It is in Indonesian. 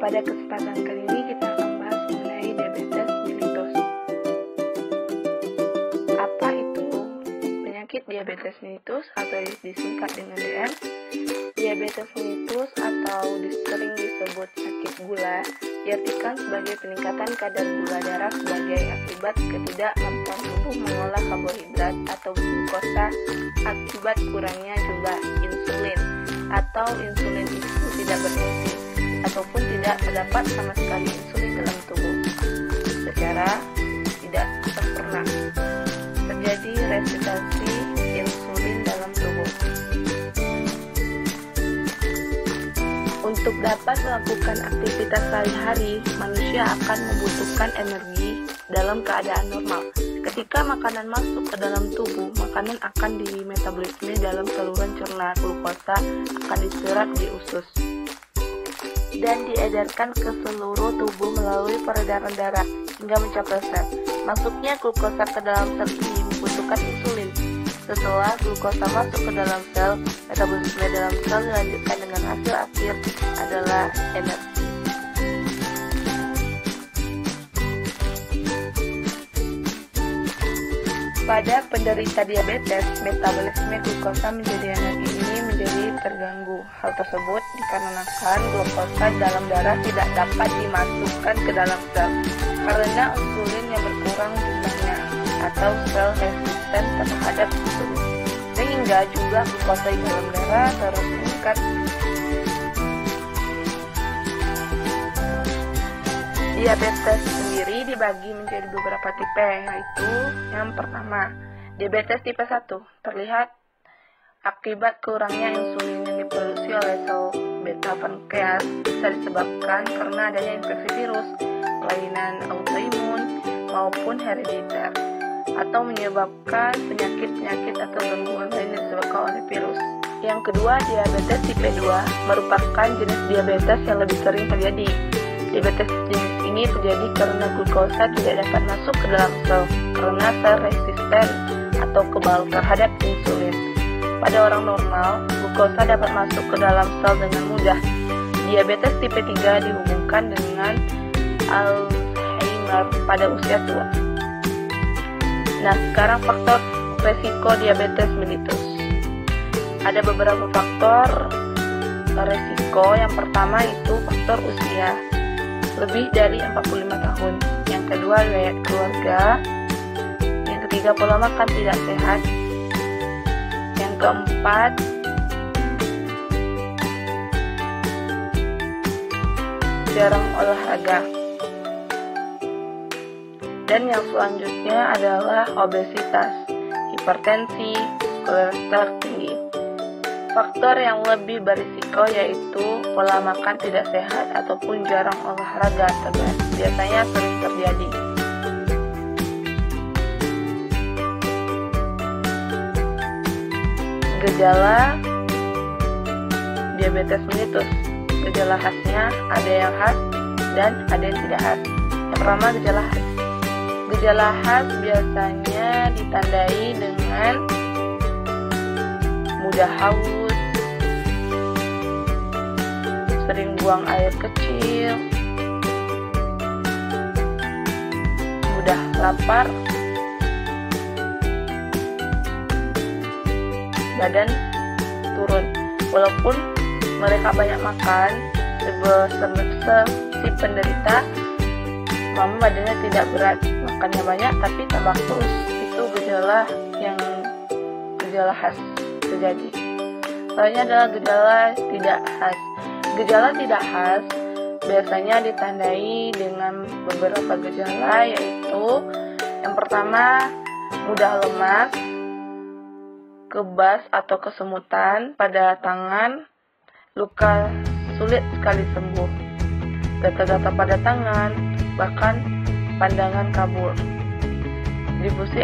Pada kesempatan kali ini kita akan bahas mengenai diabetes mellitus. Apa itu penyakit diabetes mellitus atau disingkat dengan DM? Diabetes mellitus atau sering disebut sakit gula diartikan sebagai peningkatan kadar gula darah sebagai akibat ketidakmampuan tubuh mengolah karbohidrat atau glukosa akibat kurangnya jumlah insulin atau insulin itu tidak berfungsi ataupun tidak terdapat sama sekali insulin dalam tubuh secara tidak sempurna. Terjadi resistensi insulin dalam tubuh. Untuk dapat melakukan aktivitas sehari-hari, manusia akan membutuhkan energi dalam keadaan normal. Ketika makanan masuk ke dalam tubuh, makanan akan dimetabolisme dalam saluran cerna, glukosa akan diserap di usus dan diedarkan ke seluruh tubuh melalui peredaran darah hingga mencapai sel. Masuknya glukosa ke dalam sel ini membutuhkan insulin. Setelah glukosa masuk ke dalam sel, metabolisme dalam sel dilanjutkan dengan hasil akhir adalah energi. Pada penderita diabetes, metabolisme glukosa menjadi energi ini menjadi terganggu. Hal tersebut dikarenakan glukosa dalam darah tidak dapat dimasukkan ke dalam sel karena insulin yang berkurang jumlahnya atau sel resisten terhadap insulin, sehingga jumlah glukosa di dalam darah terus meningkat. Diabetes sendiri dibagi menjadi beberapa tipe, yaitu yang pertama, diabetes tipe 1 terlihat akibat kurangnya insulin yang diproduksi oleh sel beta pankreas, bisa disebabkan karena adanya infeksi virus, kelainan autoimun maupun herediter, atau menyebabkan penyakit-penyakit atau gangguan lain yang disebabkan oleh virus. Yang kedua, diabetes tipe 2 merupakan jenis diabetes yang lebih sering terjadi. Diabetes jenis ini terjadi karena glukosa tidak dapat masuk ke dalam sel karena sel resisten atau kebal terhadap insulin. Pada orang normal, glukosa dapat masuk ke dalam sel dengan mudah. Diabetes tipe 3 dihubungkan dengan Alzheimer pada usia tua. Nah, sekarang faktor resiko diabetes mellitus. Ada beberapa faktor resiko. Yang pertama itu faktor usia, lebih dari 45 tahun. Yang kedua, riwayat keluarga. Yang ketiga, pola makan tidak sehat. Yang keempat, jarang olahraga. Dan yang selanjutnya adalah obesitas, hipertensi, kolesterol tinggi. Faktor yang lebih berisiko yaitu pola makan tidak sehat ataupun jarang olahraga, biasanya sering terjadi. Gejala diabetes mellitus. Gejala khasnya ada yang khas dan ada yang tidak khas. Yang pertama, gejala khas. Gejala khas biasanya ditandai dengan mudah haus, sering buang air kecil, mudah lapar, badan turun. Walaupun mereka banyak makan, si penderita badannya tidak berat, makannya banyak tapi tambah kurus. Itu gejala khas terjadi. Selanjutnya adalah gejala tidak khas. Gejala tidak khas biasanya ditandai dengan beberapa gejala, yaitu yang pertama, mudah lemas, kebas atau kesemutan pada tangan, luka sulit sekali sembuh, gatal-gatal pada tangan, bahkan pandangan kabur, distribusi